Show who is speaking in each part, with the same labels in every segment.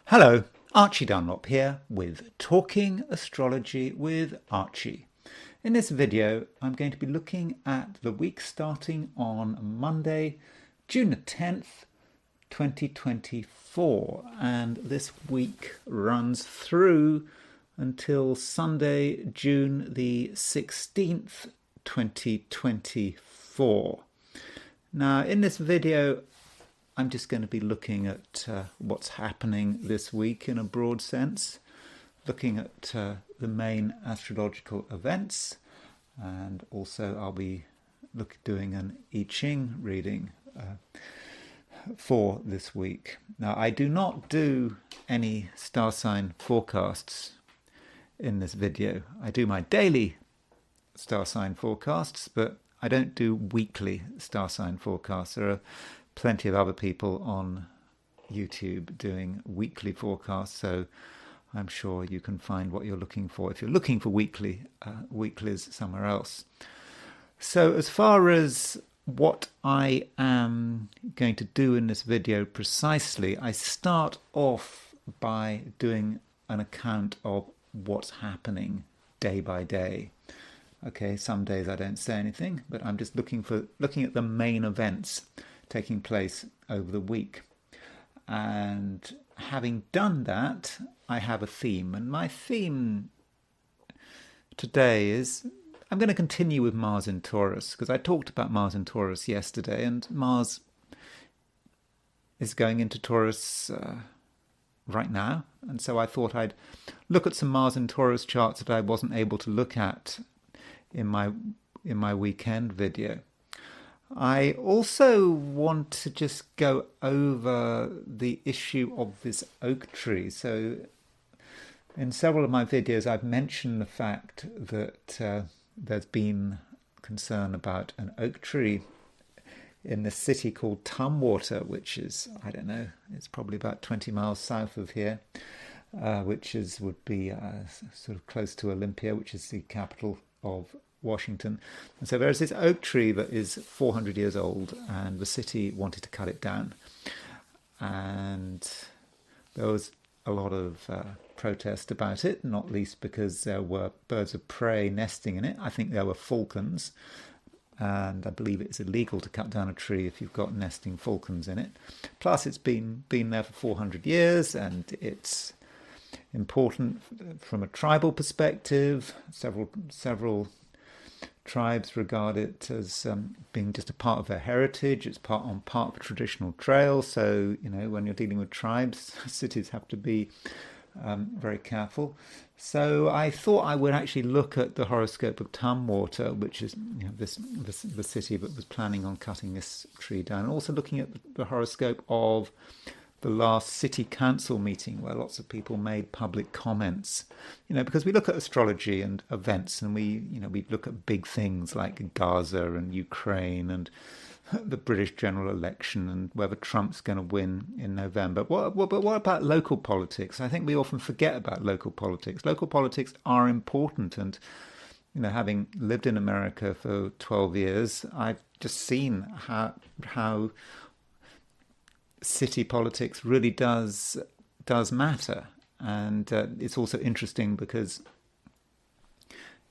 Speaker 1: Hello, Archie Dunlop here with Talking Astrology with Archie. In this video, I'm going to be looking at the week starting on Monday, June the 10th, 2024. And this week runs through until Sunday, June the 16th, 2024. Now, in this video, I'm just going to be looking at what's happening this week in a broad sense, looking at the main astrological events, and also I'll be doing an I Ching reading for this week. Now, I do not do any star sign forecasts in this video. I do my daily star sign forecasts, but I don't do weekly star sign forecasts. There are plenty of other people on YouTube doing weekly forecasts, so I'm sure you can find what you're looking for. If you're looking for weeklies somewhere else. So as far as what I am going to do in this video precisely, I start off by doing an account of what's happening day by day. Okay, some days I don't say anything, but I'm just looking at the main events taking place over the week. And having done that, I have a theme. And my theme today is, I'm going to continue with Mars in Taurus, because I talked about Mars in Taurus yesterday, and Mars is going into Taurus right now. And so I thought I'd look at some Mars in Taurus charts that I wasn't able to look at in my weekend video. I also want to just go over the issue of this oak tree. So in several of my videos, I've mentioned the fact that there's been concern about an oak tree in the city called Tumwater, which is, I don't know, it's probably about 20 miles south of here, which would be sort of close to Olympia, which is the capital of Washington. And so there's this oak tree that is 400 years old, and the city wanted to cut it down. And there was a lot of protest about it, not least because there were birds of prey nesting in it. I think there were falcons, and I believe it's illegal to cut down a tree if you've got nesting falcons in it. Plus, it's been there for 400 years, and it's important from a tribal perspective. Several tribes regard it as being just a part of their heritage. It's part of a traditional trail. So, when you're dealing with tribes, cities have to be very careful. So I thought I would actually look at the horoscope of Tumwater, which is the city that was planning on cutting this tree down. And also looking at the horoscope of the last city council meeting, where lots of people made public comments, because we look at astrology and events, and we look at big things like Gaza and Ukraine and the British general election and whether Trump's going to win in November. But what about local politics? I think we often forget about local politics. Local politics are important, and having lived in America for 12 years, I've just seen how city politics really does matter. And it's also interesting because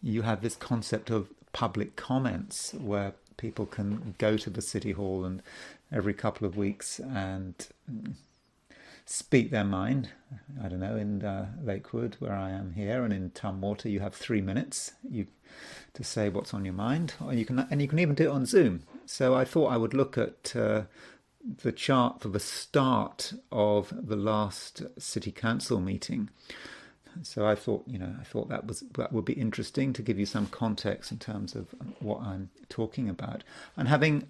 Speaker 1: you have this concept of public comments where people can go to the city hall and every couple of weeks and speak their mind. I don't know, in Lakewood, where I am here, and in Tumwater, you have 3 minutes to say what's on your mind, or you can even do it on Zoom. So I thought I would look at the chart for the start of the last city council meeting. So I thought that would be interesting to give you some context in terms of what I'm talking about. And having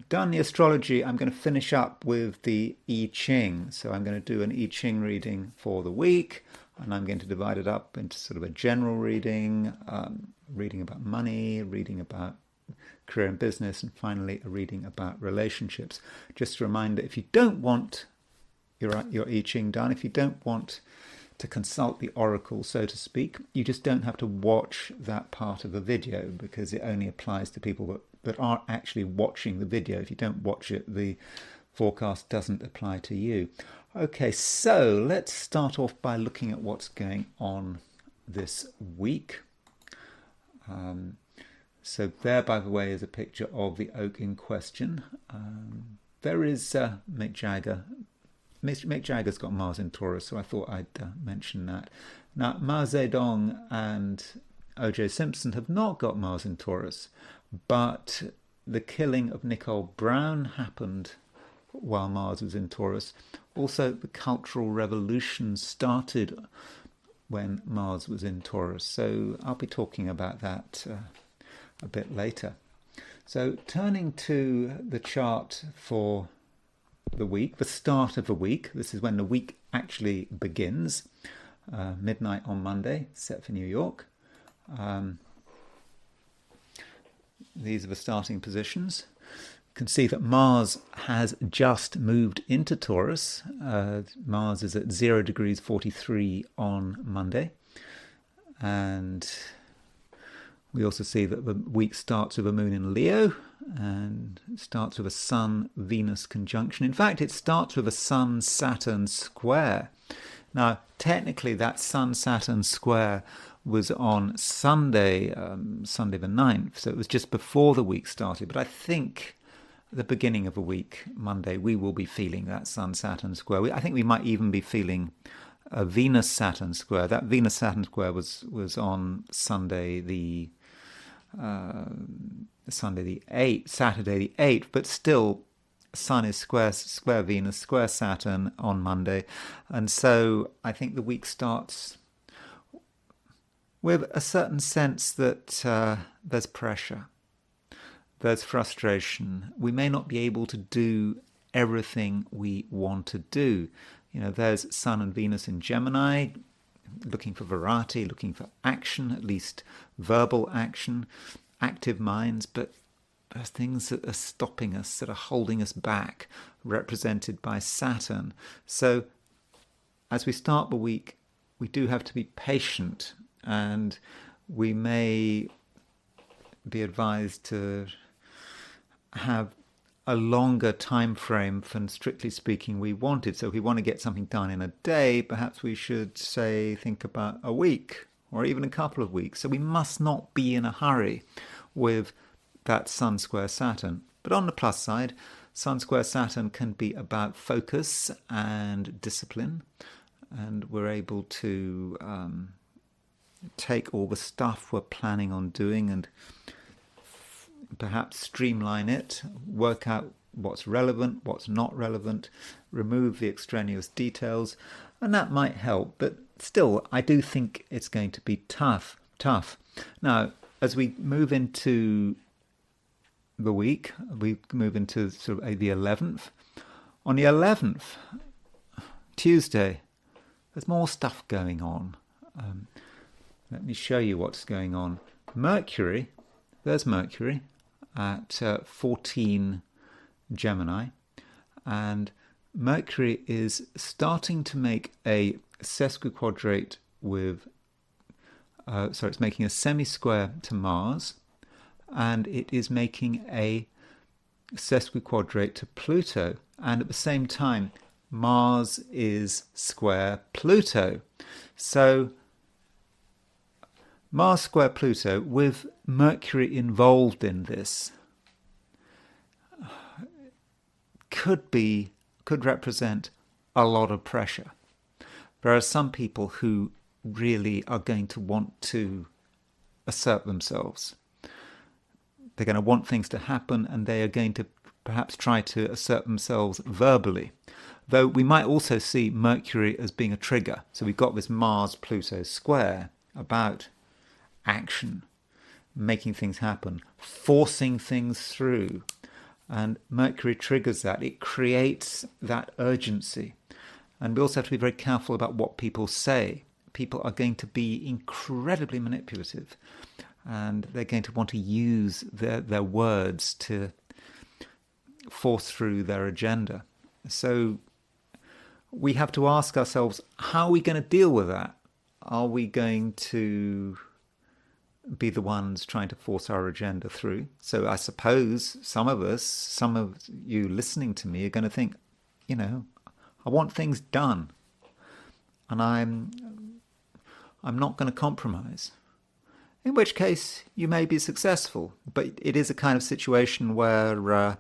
Speaker 1: done the astrology, I'm going to finish up with the I Ching. So I'm going to do an I Ching reading for the week, and I'm going to divide it up into sort of a general reading, reading about money, reading about career and business, and finally a reading about relationships. Just a reminder, if you don't want your I Ching done, if you don't want to consult the oracle, so to speak, you just don't have to watch that part of the video, because it only applies to people that are actually watching the video. If you don't watch it, the forecast doesn't apply to you. Okay, so let's start off by looking at what's going on this week. So there, by the way, is a picture of the oak in question. There is Mick Jagger. Mick Jagger's got Mars in Taurus, so I thought I'd mention that. Now, Mao Zedong and O.J. Simpson have not got Mars in Taurus, but the killing of Nicole Brown happened while Mars was in Taurus. Also, the Cultural Revolution started when Mars was in Taurus, so I'll be talking about that a bit later. So turning to the chart for the week, the start of the week, this is when the week actually begins, midnight on Monday, set for New York. These are the starting positions. You can see that Mars has just moved into Taurus. Mars is at 0 degrees 43 on Monday. And we also see that the week starts with a moon in Leo and it starts with a Sun-Venus conjunction. In fact, it starts with a Sun-Saturn square. Now, technically, that Sun-Saturn square was on Sunday, Sunday the 9th, so it was just before the week started. But I think at the beginning of the week, Monday, we will be feeling that Sun-Saturn square. I think we might even be feeling a Venus-Saturn square. That Venus-Saturn square was on Sunday the 8th, Saturday the 8th, but still Sun is square Venus, square Saturn on Monday. And so I think the week starts with a certain sense that there's pressure, there's frustration. We may not be able to do everything we want to do. You know, there's Sun and Venus in Gemini, looking for variety, looking for action, at least verbal action, active minds, but there's things that are stopping us, that are holding us back, represented by Saturn. So as we start the week, we do have to be patient, and we may be advised to have a longer time frame than, strictly speaking, we wanted. So if we want to get something done in a day, perhaps we should think about a week or even a couple of weeks. So we must not be in a hurry with that Sun square Saturn. But on the plus side, Sun square Saturn can be about focus and discipline, and we're able to take all the stuff we're planning on doing and perhaps streamline it, work out what's relevant, what's not relevant, remove the extraneous details, and that might help. But still, I do think it's going to be tough. Now, as we move into the week, we move into sort of the 11th. On the 11th, Tuesday, there's more stuff going on. Let me show you what's going on. Mercury, there's Mercury at 14 Gemini, and Mercury is starting to make a sesquiquadrate with, it's making a semi-square to Mars, and it is making a sesquiquadrate to Pluto, and at the same time, Mars is square Pluto. So Mars square Pluto, with Mercury involved in this, could represent a lot of pressure. There are some people who really are going to want to assert themselves. They're going to want things to happen, and they are going to perhaps try to assert themselves verbally. Though we might also see Mercury as being a trigger. So we've got this Mars-Pluto square about action, making things happen, forcing things through. And Mercury triggers that. It creates that urgency. And we also have to be very careful about what people say. People are going to be incredibly manipulative, and they're going to want to use their words to force through their agenda. So we have to ask ourselves, how are we going to deal with that? Are we going to be the ones trying to force our agenda through? So I suppose some of you listening to me are going to think, I want things done. And I'm not going to compromise. In which case, you may be successful. But it is a kind of situation where,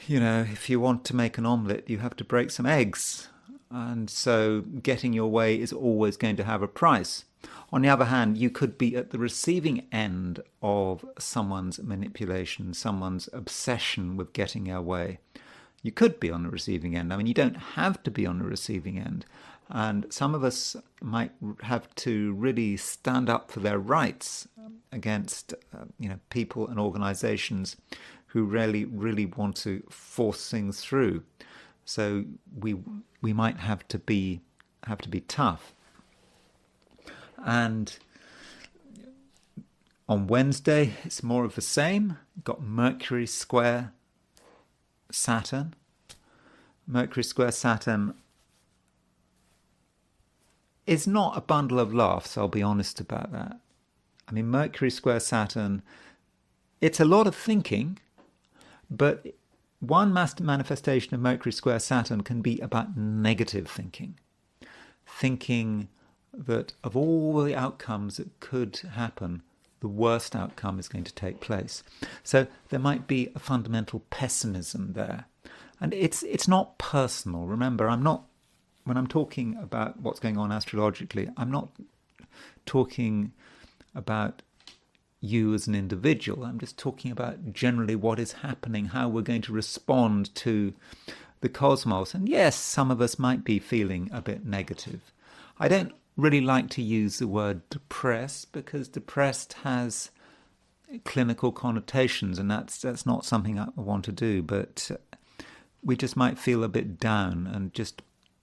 Speaker 1: if you want to make an omelette, you have to break some eggs. And so getting your way is always going to have a price. On the other hand, you could be at the receiving end of someone's manipulation, someone's obsession with getting your way. You could be on the receiving end. I mean, you don't have to be on the receiving end. And some of us might have to really stand up for their rights against, people and organizations who really, really want to force things through. So we might have to be tough. And on Wednesday, it's more of the same. You've got Mercury square Saturn. Mercury square Saturn is not a bundle of laughs, I'll be honest about that. I mean, Mercury square Saturn, it's a lot of thinking, but one manifestation of Mercury square Saturn can be about negative thinking. Thinking that of all the outcomes that could happen, the worst outcome is going to take place. So there might be a fundamental pessimism there. And it's not personal. Remember, when I'm talking about what's going on astrologically, I'm not talking about you as an individual. I'm just talking about generally what is happening, how we're going to respond to the cosmos. And yes, some of us might be feeling a bit negative. I don't really like to use the word depressed because depressed has clinical connotations, and that's not something I want to do. But we just might feel a bit down, and just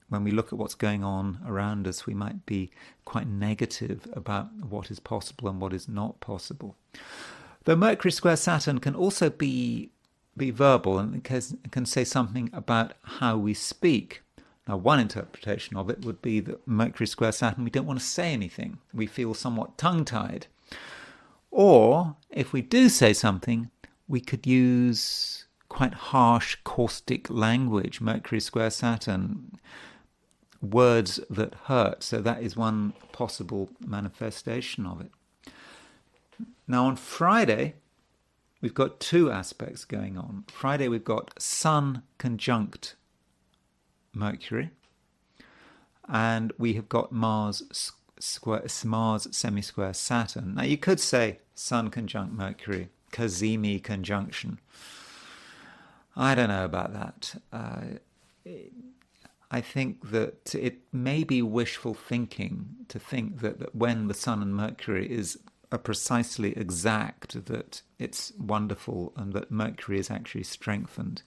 Speaker 1: when we look at what's going on around us, we might be quite negative about what is possible and what is not possible. Though Mercury square Saturn can also be verbal and can say something about how we speak. Now, one interpretation of it would be that Mercury square Saturn, we don't want to say anything. We feel somewhat tongue-tied. Or, if we do say something, we could use quite harsh, caustic language. Mercury square Saturn, words that hurt. So that is one possible manifestation of it. Now, on Friday, we've got two aspects going on. Friday, we've got Sun conjunct Mercury, and we have got Mars semisquare Saturn. Now you could say Sun conjunct Mercury, Kisielin conjunction. I don't know about that. I think that it may be wishful thinking to think that when the Sun and Mercury is precisely exact, that it's wonderful and that Mercury is actually strengthened.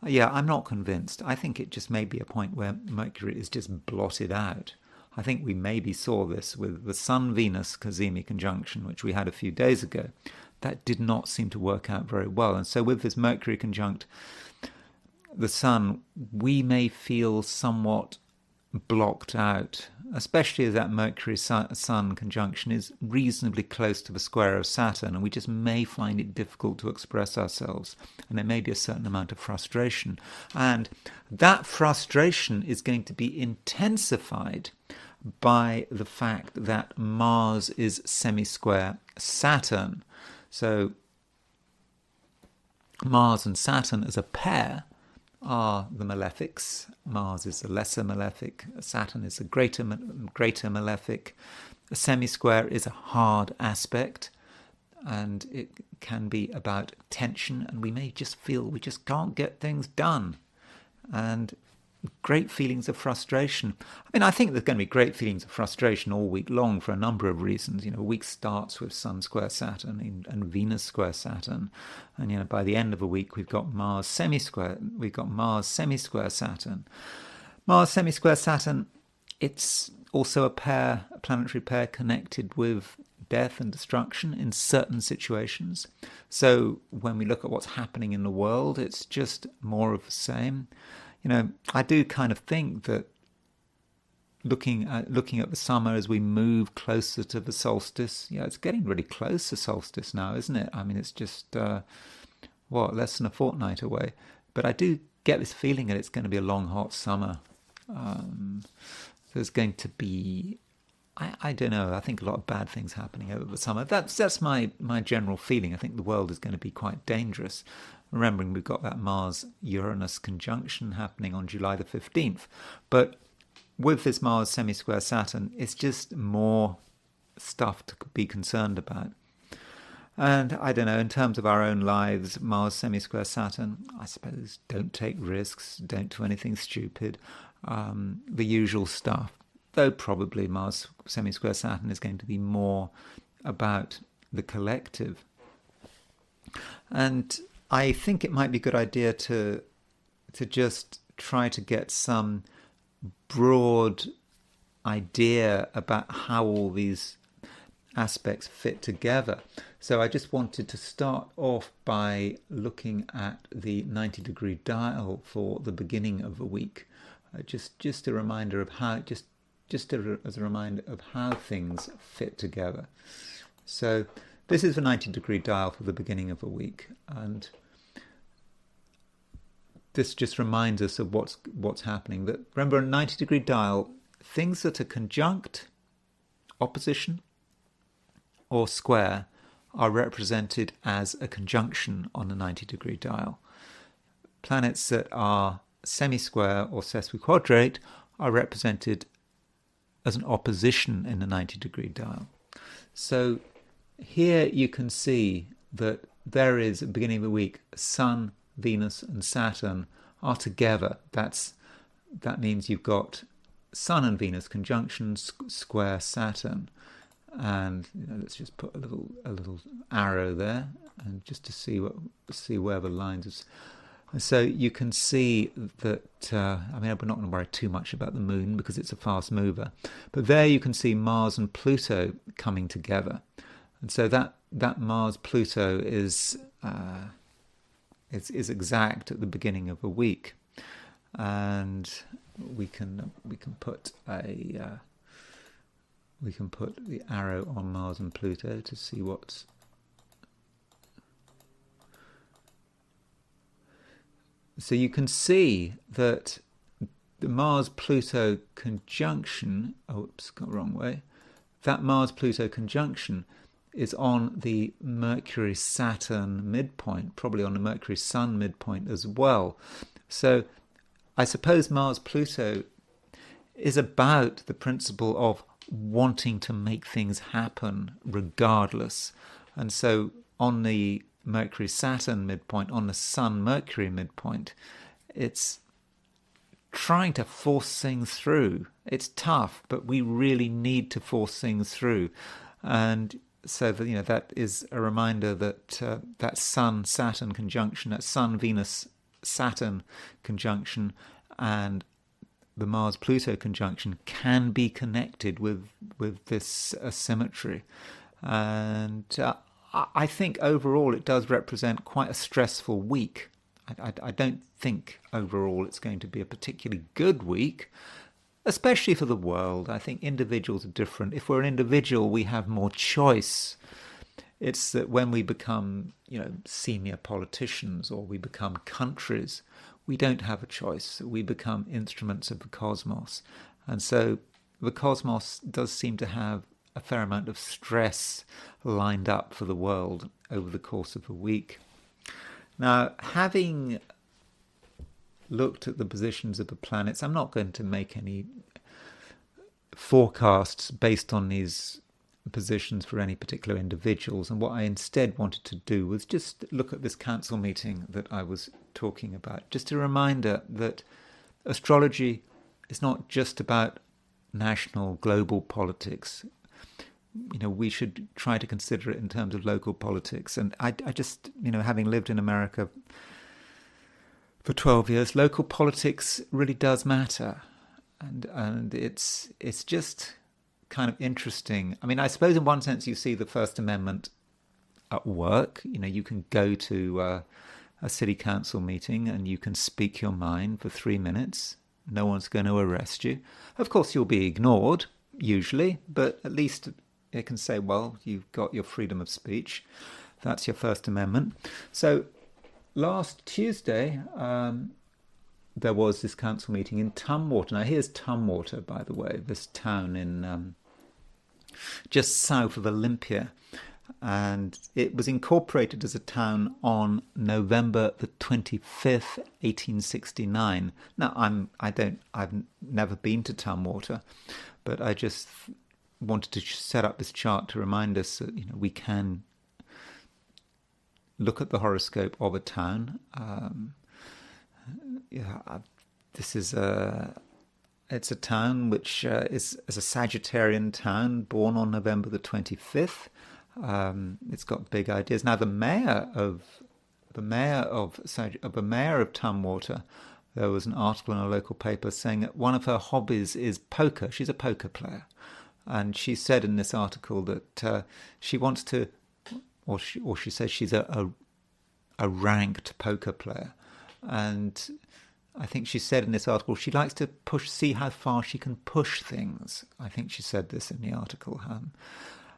Speaker 1: Yeah, I'm not convinced. I think it just may be a point where Mercury is just blotted out. I think we maybe saw this with the Sun-Venus Kisielin conjunction, which we had a few days ago. That did not seem to work out very well. And so with this Mercury conjunct the Sun, we may feel somewhat blocked out, especially as that Mercury-Sun conjunction is reasonably close to the square of Saturn, and we just may find it difficult to express ourselves, and there may be a certain amount of frustration. And that frustration is going to be intensified by the fact that Mars is semisquare Saturn. So Mars and Saturn as a pair are the malefics. Mars is the lesser malefic, Saturn is the greater malefic. A semisquare is a hard aspect, and it can be about tension, and we may just feel we just can't get things done, and great feelings of frustration. I mean, I think there's going to be great feelings of frustration all week long for a number of reasons. A week starts with Sun square Saturn and Venus square Saturn, and by the end of the week we've got Mars semisquare Saturn. Mars semisquare Saturn, it's also a planetary pair connected with death and destruction in certain situations. So when we look at what's happening in the world, it's just more of the same. I do kind of think that looking at the summer as we move closer to the solstice, it's getting really close to solstice now, isn't it? I mean, it's just, less than a fortnight away. But I do get this feeling that it's going to be a long, hot summer. There's going to be, I don't know, I think a lot of bad things happening over the summer. That's my general feeling. I think the world is going to be quite dangerous. Remembering we've got that Mars-Uranus conjunction happening on July the 15th. But with this Mars semi-square Saturn, it's just more stuff to be concerned about. And I don't know, in terms of our own lives, Mars semi-square Saturn, I suppose, don't take risks, don't do anything stupid, the usual stuff. Though probably Mars semi-square Saturn is going to be more about the collective. And I think it might be a good idea to just try to get some broad idea about how all these aspects fit together. So I just wanted to start off by looking at the 90-degree dial for the beginning of the week. Just a reminder of how, as a reminder of how things fit together. So this is the 90-degree dial for the beginning of the week, and this just reminds us of what's happening. That remember, a 90-degree dial, things that are conjunct, opposition, or square are represented as a conjunction on a 90-degree dial. Planets that are semi-square or sesquiquadrate are represented as an opposition in the 90-degree dial. So here you can see that there is, at the beginning of the week, Sun, Venus and Saturn are together. That means you've got Sun and Venus conjunction, square Saturn. And let's just put a little arrow there, and just to see where the lines are. So you can see that. We're not going to worry too much about the Moon because it's a fast mover, but there you can see Mars and Pluto coming together, and so that Mars Pluto is exact at the beginning of a week, and we can put the arrow on Mars and Pluto to see what's. So you can see that the Mars-Pluto conjunction, got the wrong way, that Mars-Pluto conjunction is on the Mercury-Saturn midpoint, probably on the Mercury-Sun midpoint as well. So I suppose Mars-Pluto is about the principle of wanting to make things happen regardless. And so on the Mercury-Saturn midpoint, on the Sun-Mercury midpoint, it's trying to force things through. It's tough, but we really need to force things through. And so that is a reminder that that Sun-Saturn conjunction, that Sun-Venus-Saturn conjunction, and the Mars-Pluto conjunction can be connected with this asymmetry. And I think overall it does represent quite a stressful week. I don't think overall it's going to be a particularly good week, especially for the world. I think individuals are different. If we're an individual, we have more choice. It's that when we become, senior politicians or we become countries, we don't have a choice. We become instruments of the cosmos. And so the cosmos does seem to have a fair amount of stress lined up for the world over the course of a week. Now, having looked at the positions of the planets, I'm not going to make any forecasts based on these positions for any particular individuals. And what I instead wanted to do was just look at this council meeting that I was talking about. Just a reminder that astrology is not just about national, global politics. We should try to consider it in terms of local politics. And I just, having lived in America for 12 years, local politics really does matter. And it's just kind of interesting. I suppose in one sense you see the First Amendment at work. You can go to a city council meeting and you can speak your mind for 3 minutes. No one's going to arrest you. Of course, you'll be ignored, usually, but at least they can say, well, you've got your freedom of speech. That's your First Amendment. So last Tuesday, there was this council meeting in Tumwater. Now here's Tumwater, by the way, this town in just south of Olympia, and it was incorporated as a town on November the 25th, 1869. Now I've never been to Tumwater, but I just wanted to set up this chart to remind us that we can look at the horoscope of a town. This is it's a town which is a Sagittarian town, born on November the 25th. It's got big ideas. Now the mayor of Tumwater, there was an article in a local paper saying that one of her hobbies is poker. She's a poker player, and she said in this article that she wants to, or she says she's a ranked poker player, and I think she said in this article she likes to see how far she can push things. I think she said this in the article.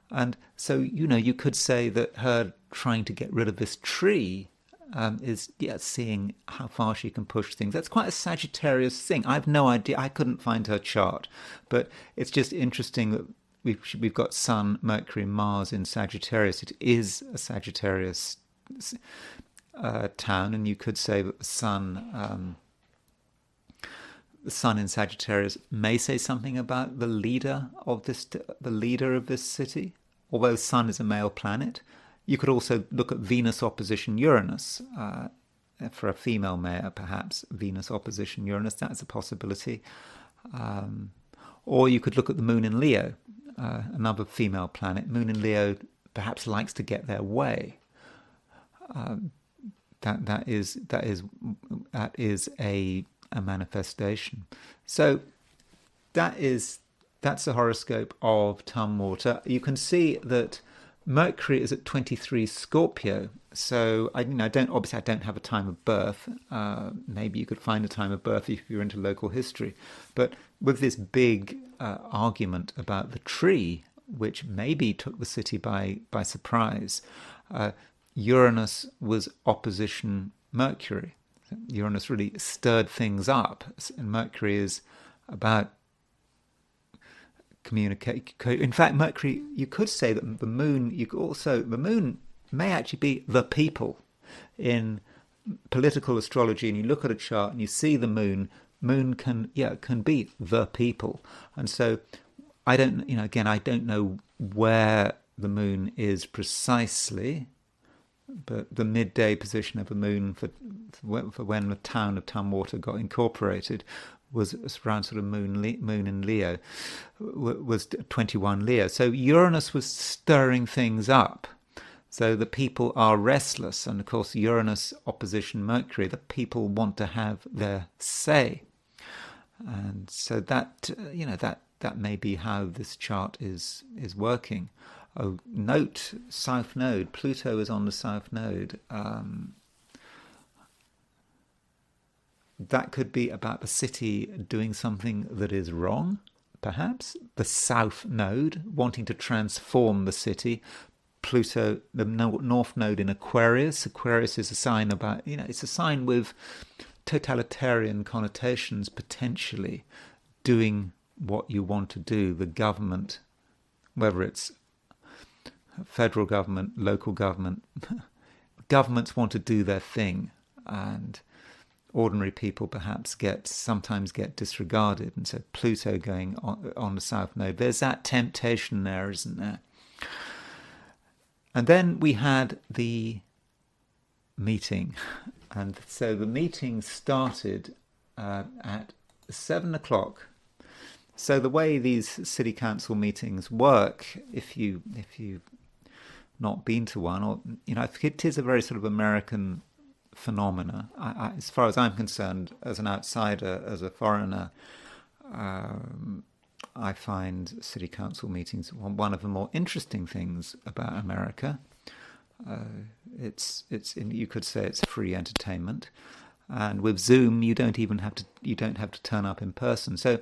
Speaker 1: And so, you could say that her trying to get rid of this tree is seeing how far she can push things. That's quite a Sagittarius thing. I have no idea. I couldn't find her chart. But it's just interesting that we've got Sun, Mercury, Mars in Sagittarius. It is a Sagittarius town, and you could say that the Sun in Sagittarius may say something about the leader of this city. Although Sun is a male planet, you could also look at Venus opposition Uranus for a female mayor, perhaps Venus opposition Uranus. That's a possibility. Or you could look at the Moon in Leo, another female planet. Moon in Leo perhaps likes to get their way. That is a manifestation. So that's the horoscope of Tumwater. You can see that Mercury is at 23 Scorpio. So I don't have a time of birth. Maybe you could find a time of birth if you're into local history. But with this big argument about the tree, which maybe took the city by surprise, Uranus was opposition Mercury. Uranus really stirred things up, and Mercury is about communicate. In fact, Mercury, you could say that the moon may actually be the people in political astrology. And you look at a chart and you see the moon can be the people. And so I don't know where the moon is precisely, but the midday position of the moon for when the town of Tumwater got incorporated was around sort of moon in Leo, was 21 Leo. So Uranus was stirring things up. So the people are restless, and of course Uranus opposition Mercury, the people want to have their say, and so that may be how this chart is working. Oh, note South Node. Pluto is on the South Node. That could be about the city doing something that is wrong, perhaps. The South Node, wanting to transform the city. Pluto, the North Node in Aquarius. Aquarius is a sign about, it's a sign with totalitarian connotations, potentially doing what you want to do. The government, whether it's federal government, local government, governments want to do their thing, and ordinary people perhaps sometimes get disregarded. And so Pluto going on the South Node, there's that temptation there, isn't there? And then we had the meeting, and so the meeting started at 7 o'clock. So the way these city council meetings work, if you've not been to one, or it is a very sort of American phenomena. As far as I'm concerned, as an outsider, as a foreigner, I find city council meetings one of the more interesting things about America. You could say it's free entertainment, and with Zoom, you don't have to turn up in person. So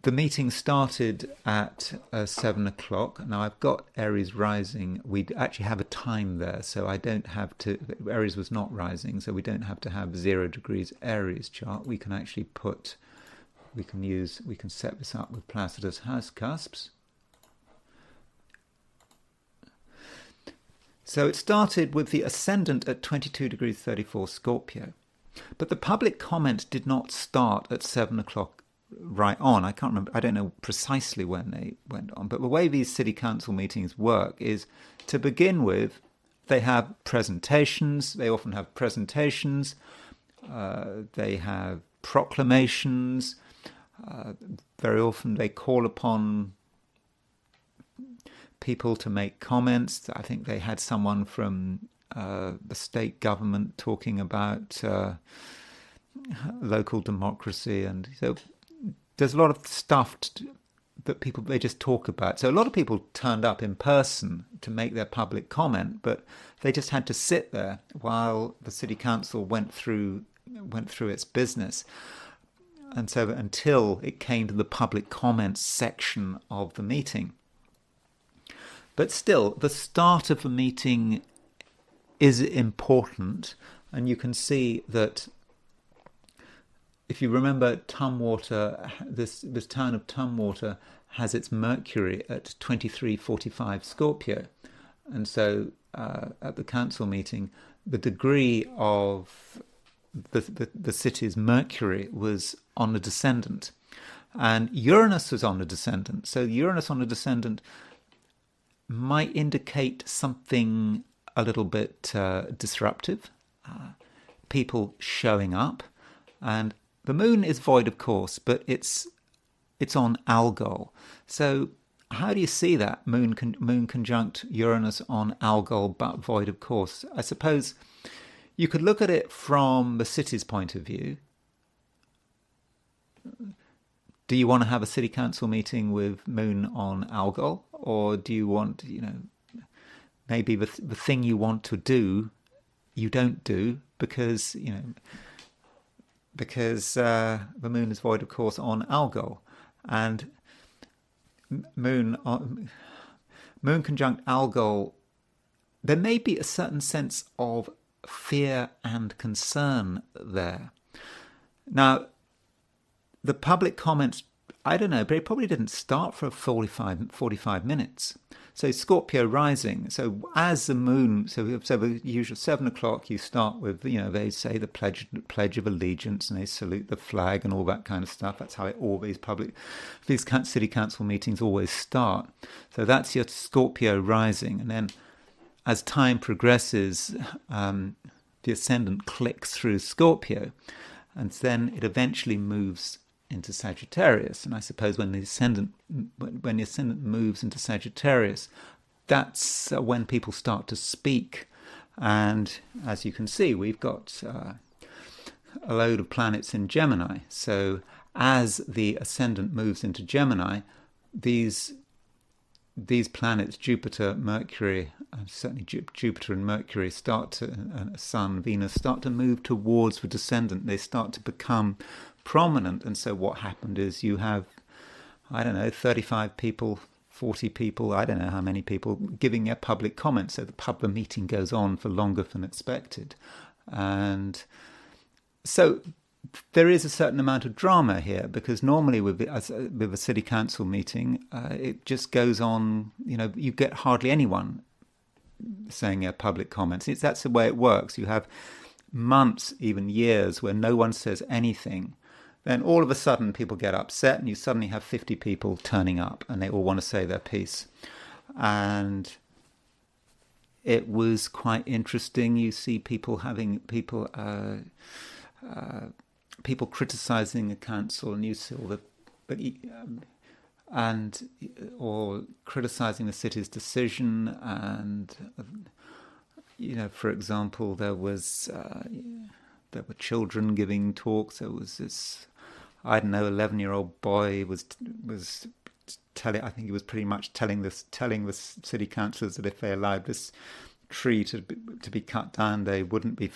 Speaker 1: the meeting started at 7 o'clock. Now I've got Aries rising. We actually have a time there, so I don't have to. Aries was not rising, so we don't have to have 0 degrees Aries chart. We can actually put. We can set this up with Placidus house cusps. So it started with the ascendant at 22 degrees 34 Scorpio. But the public comment did not start at 7 o'clock right on. I can't remember. I don't know precisely when they went on. But the way these city council meetings work is, to begin with, they have presentations. They often have presentations. They have proclamations. Very often they call upon people to make comments. I think they had someone from the state government talking about local democracy, and so there's a lot of stuff that they just talk about. So a lot of people turned up in person to make their public comment, but they just had to sit there while the city council went through its business. And so until it came to the public comments section of the meeting. But still, the start of the meeting is important, and you can see that if you remember Tumwater, this town of Tumwater has its Mercury at 2345 Scorpio. And so at the council meeting, the degree of the city's Mercury was on the descendant, and Uranus was on the descendant. So Uranus on the descendant might indicate something a little bit disruptive, people showing up, and the moon is void of course, but it's on Algol. So how do you see that moon conjunct Uranus on Algol but void of course? I suppose you could look at it from the city's point of view. Do you want to have a city council meeting with moon on Algol, or do you want, maybe the thing you want to do, you don't do because the moon is void of course on Algol, and moon conjunct Algol, there may be a certain sense of fear and concern there. Now, the public comments, I don't know, but it probably didn't start for 45 minutes. So Scorpio rising, so as the moon, so the usual 7 o'clock, you start with, they say the pledge of allegiance, and they salute the flag and all that kind of stuff. That's how all these city council meetings always start. So that's your Scorpio rising, and then as time progresses, the ascendant clicks through Scorpio, and then it eventually moves into Sagittarius. And I suppose when the ascendant moves into Sagittarius, that's when people start to speak. And as you can see, we've got a load of planets in Gemini. So as the ascendant moves into Gemini, these planets, Jupiter, Mercury, certainly Jupiter and Mercury, Sun, Venus, start to move towards the descendant. They start to become prominent. And so what happened is you have, 35 people, 40 people, I don't know how many people, giving their public comments. So the meeting goes on for longer than expected. And so there is a certain amount of drama here, because normally with a city council meeting, it just goes on, you get hardly anyone saying their public comments. That's the way it works. You have months, even years, where no one says anything. Then all of a sudden people get upset, and you suddenly have 50 people turning up, and they all want to say their piece. And it was quite interesting. You see people criticizing the council, and you see or criticizing the city's decision. And for example, there were children giving talks. There was this 11-year-old boy was telling. I think he was pretty much telling the city councillors that if they allowed this tree to be cut down, they wouldn't be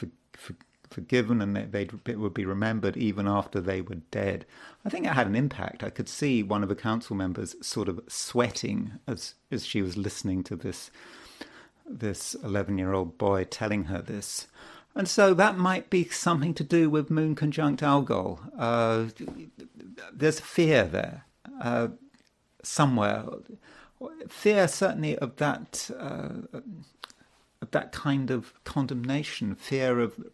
Speaker 1: forgiven and it would be remembered even after they were dead. I think it had an impact. I could see one of the council members sort of sweating as she was listening to this 11-year-old boy telling her this. And so that might be something to do with Moon conjunct Algol. There's fear there somewhere. Fear certainly of that kind of condemnation,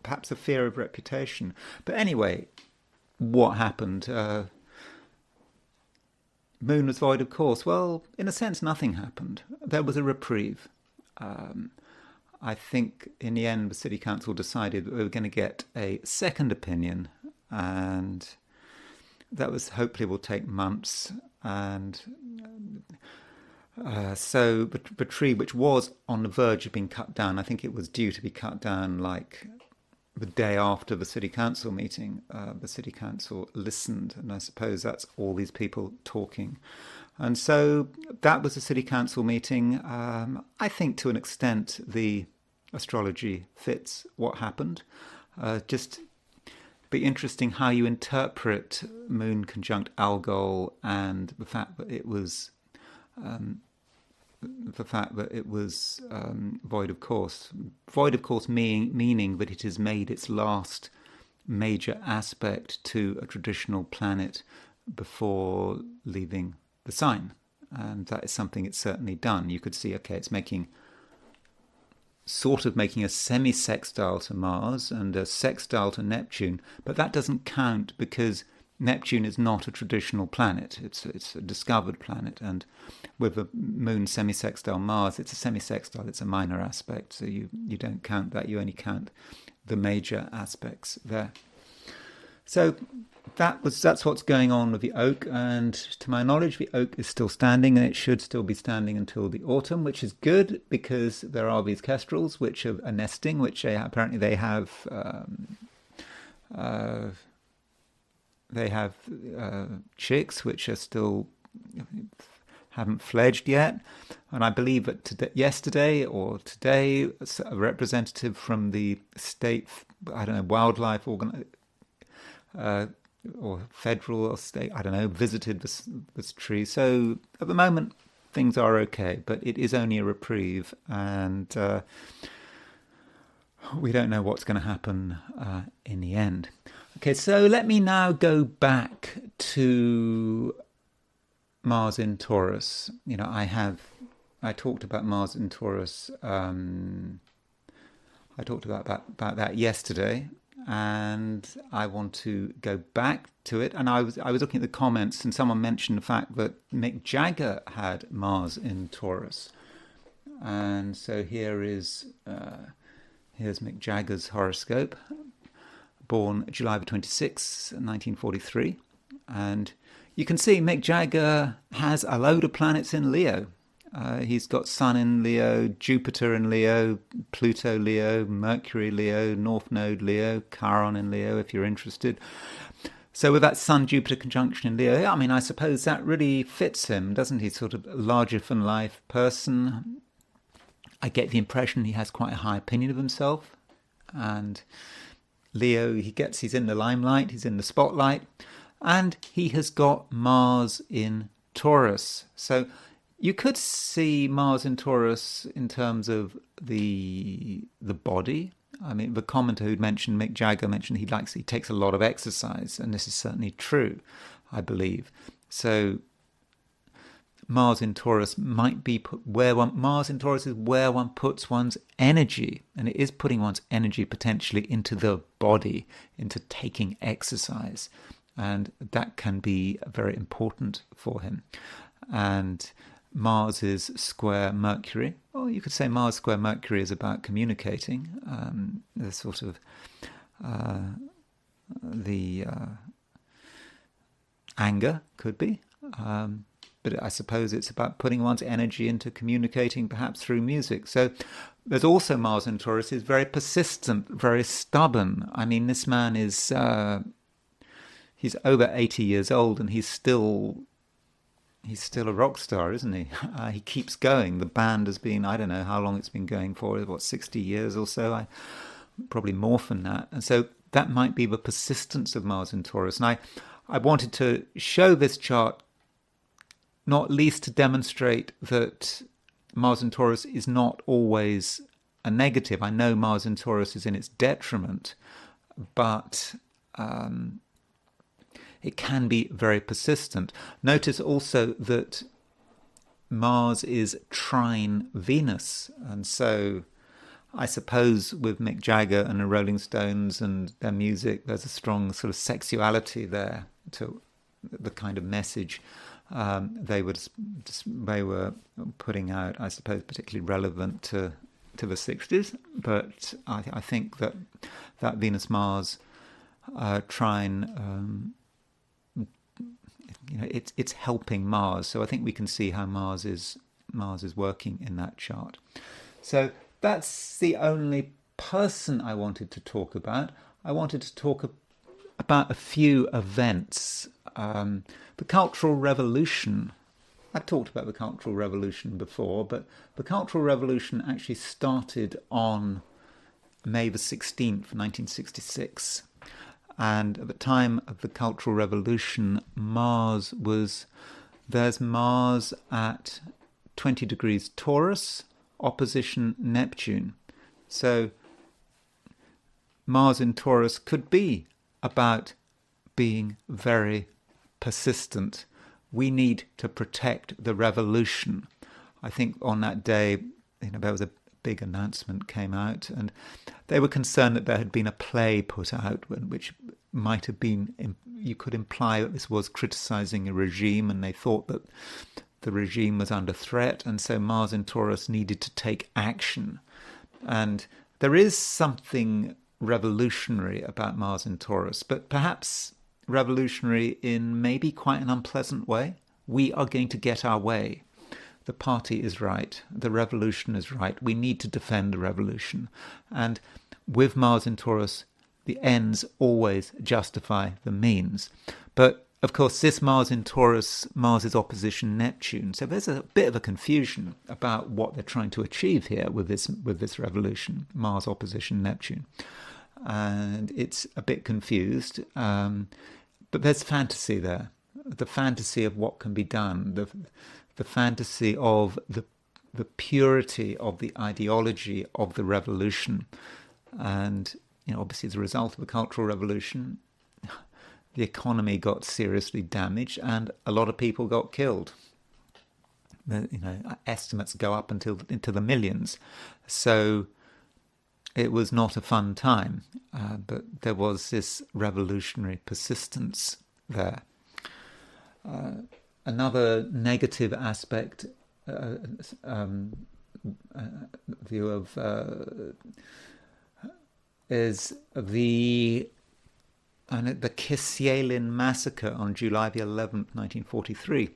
Speaker 1: perhaps a fear of reputation. But anyway, what happened? Moon was void of course. Well, in a sense, nothing happened. There was a reprieve. I think in the end the City Council decided that we were going to get a second opinion, and that was hopefully will take months. And so the tree, which was on the verge of being cut down, I think it was due to be cut down like the day after the City Council meeting. The City Council listened, and I suppose that's all these people talking. And so that was the City Council meeting. I think to an extent the astrology fits what happened. Just be interesting how you interpret Moon conjunct Algol and the fact that it was void of course. Void of course meaning that it has made its last major aspect to a traditional planet before leaving the sign, and that is something it's certainly done. You could see, okay, it's making a semi-sextile to Mars and a sextile to Neptune, but that doesn't count because Neptune is not a traditional planet. It's a discovered planet, and with a Moon semi-sextile Mars, it's a semi-sextile, it's a minor aspect, so you don't count that, you only count the major aspects there. So that's what's going on with the oak, and to my knowledge the oak is still standing, and it should still be standing until the autumn, which is good because there are these kestrels which are nesting, which apparently they have chicks which are still haven't fledged yet, and I believe that yesterday or today a representative from the state, wildlife or federal or state, visited this tree. So at the moment things are okay, but it is only a reprieve, and we don't know what's going to happen in the end. Okay, so let me now go back to Mars in Taurus. I talked about Mars in Taurus. I talked about that yesterday, and I want to go back to it. And I was looking at the comments, and someone mentioned the fact that Mick Jagger had Mars in Taurus, and so here's Mick Jagger's horoscope, born July 26, 1943, and you can see Mick Jagger has a load of planets in Leo. He's got Sun in Leo, Jupiter in Leo, Pluto Leo, Mercury Leo, North Node Leo, Chiron in Leo, if you're interested. So with that Sun-Jupiter conjunction in Leo, I suppose that really fits him, doesn't he? Sort of larger-than-life person. I get the impression he has quite a high opinion of himself. And Leo, he's in the limelight, he's in the spotlight. And he has got Mars in Taurus. So you could see Mars in Taurus in terms of the body. The commenter who'd mentioned Mick Jagger mentioned he takes a lot of exercise, and this is certainly true, I believe. So Mars in Taurus might be Mars in Taurus is where one puts one's energy, and it is putting one's energy potentially into the body, into taking exercise, and that can be very important for him. And Mars is square Mercury. Well, you could say Mars square Mercury is about communicating. The sort of the anger could be, but I suppose it's about putting one's energy into communicating, perhaps through music. So there's also Mars in Taurus is very persistent, very stubborn. This man is he's over 80 years old, and he's still a rock star, isn't he? He keeps going. The band has been, I don't know how long it's been going for, 60 years or so, probably more than that. And so that might be the persistence of Mars in Taurus. And I wanted to show this chart not least to demonstrate that Mars in Taurus is not always a negative. I know Mars in Taurus is in its detriment, but it can be very persistent. Notice also that Mars is trine Venus, and so I suppose with Mick Jagger and the Rolling Stones and their music, there's a strong sort of sexuality there to the kind of message they were putting out, I suppose, particularly relevant to the 60s. But I think that Venus-Mars trine, it's helping Mars. So I think we can see how Mars is working in that chart. So that's the only person I wanted to talk about. I wanted to talk about a few events. The Cultural Revolution. I talked about the Cultural Revolution before, but the Cultural Revolution actually started on May the 16th, 1966. And at the time of the Cultural Revolution, there's Mars at 20 degrees Taurus, opposition Neptune. So Mars in Taurus could be about being very persistent. We need to protect the revolution. I think on that day, there was a big announcement came out, and they were concerned that there had been a play put out which might have been, you could imply that this was criticizing a regime, and they thought that the regime was under threat, and so Mars in Taurus needed to take action. And there is something revolutionary about Mars in Taurus, but perhaps revolutionary in maybe quite an unpleasant way. We are going to get our way. The party is right. The revolution is right. We need to defend the revolution. And with Mars in Taurus, the ends always justify the means. But of course, this Mars in Taurus, Mars is opposition Neptune. So there's a bit of a confusion about what they're trying to achieve here with this revolution, Mars opposition Neptune. And it's a bit confused, but there's fantasy there. The fantasy of what can be done, the fantasy of the purity of the ideology of the revolution. And obviously as a result of the Cultural Revolution, the economy got seriously damaged and a lot of people got killed. Estimates go up into the millions. So it was not a fun time, but there was this revolutionary persistence there. Another negative aspect, view of, is the Kisielin Massacre on July the 11th, 1943.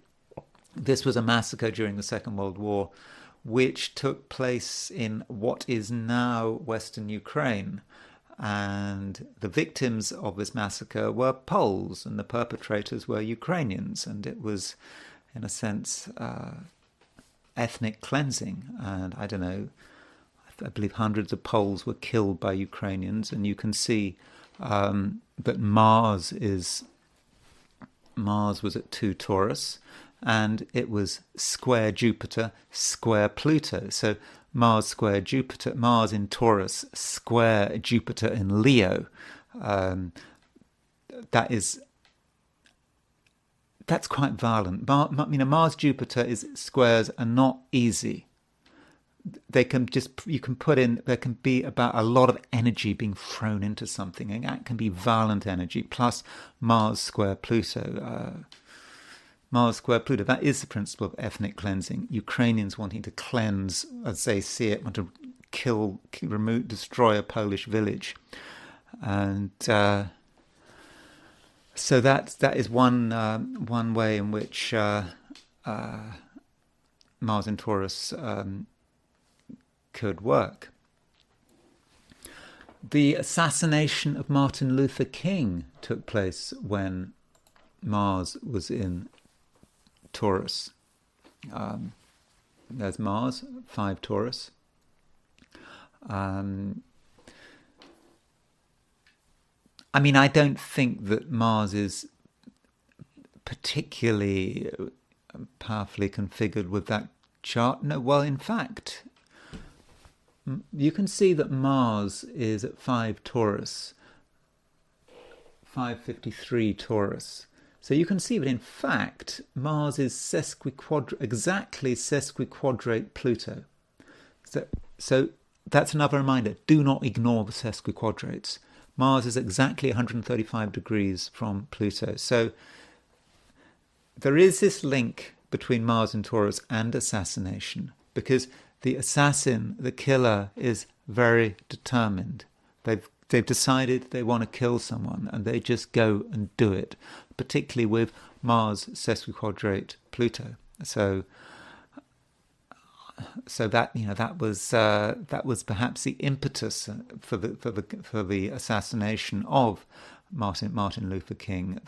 Speaker 1: This was a massacre during the Second World War, which took place in what is now Western Ukraine. And the victims of this massacre were Poles, and the perpetrators were Ukrainians. And it was, in a sense, ethnic cleansing. And I don't know, I believe hundreds of Poles were killed by Ukrainians. And you can see that Mars was at 2 Taurus, and it was square Jupiter, square Pluto. So Mars square Jupiter, Mars in Taurus, square Jupiter in Leo. That's quite violent. Mars Jupiter squares are not easy. There can be about a lot of energy being thrown into something, and that can be violent energy. Plus Mars square Pluto. Mars square Pluto, that is the principle of ethnic cleansing. Ukrainians wanting to cleanse, as they see it, want to kill, remove, destroy a Polish village. And so that is one way in which Mars in Taurus could work. The assassination of Martin Luther King took place when Mars was in Taurus. There's Mars, 5 Taurus. I mean, I don't think that Mars is particularly powerfully configured with that chart. No, well, in fact, you can see that Mars is at 5 Taurus, 553 Taurus. So you can see that in fact Mars is exactly sesquiquadrate Pluto. So that's another reminder. Do not ignore the sesquiquadrates. Mars is exactly 135 degrees from Pluto. So there is this link between Mars and Taurus and assassination, because the assassin, the killer, is very determined. They've decided they want to kill someone, and they just go and do it, particularly with Mars sesquiquadrate Pluto. So that, you know, that was perhaps the impetus for the assassination of Martin Luther King.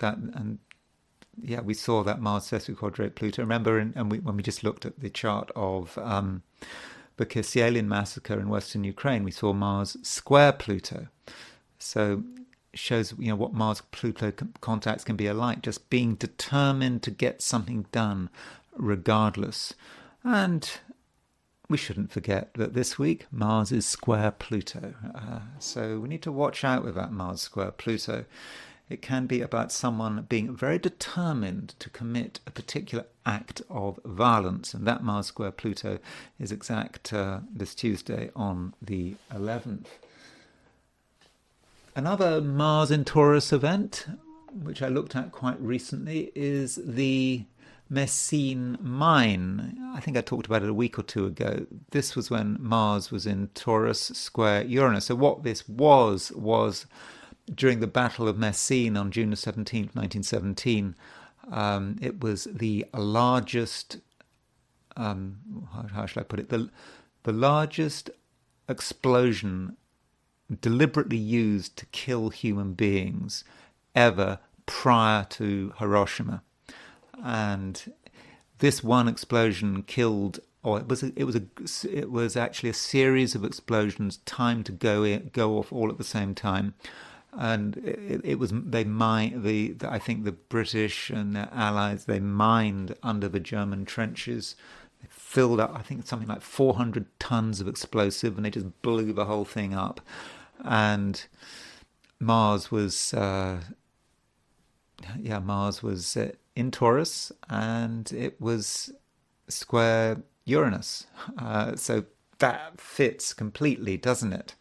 Speaker 1: We saw that Mars sesquiquadrate Pluto. Remember, when we just looked at the chart of the Kisielin Massacre in Western Ukraine, we saw Mars square Pluto. So shows, you know, what Mars-Pluto contacts can be like, just being determined to get something done regardless. And we shouldn't forget that this week Mars is square Pluto. So we need to watch out with that Mars square Pluto. It can be about someone being very determined to commit a particular act of violence. And that Mars square Pluto is exact this Tuesday on the 11th. Another Mars in Taurus event, which I looked at quite recently, is the Messines mine. I think I talked about it a week or two ago. This was when Mars was in Taurus square Uranus. So what this was during the Battle of Messines on June the 17th, 1917, it was the largest, how shall I put it, the largest explosion deliberately used to kill human beings ever prior to Hiroshima. And this one explosion killed, or it was actually a series of explosions timed to go off all at the same time. And I think the British and their allies, they mined under the German trenches. They filled up, I think, something like 400 tons of explosive, and they just blew the whole thing up. And Mars was in Taurus, and it was square Uranus. So that fits completely, doesn't it?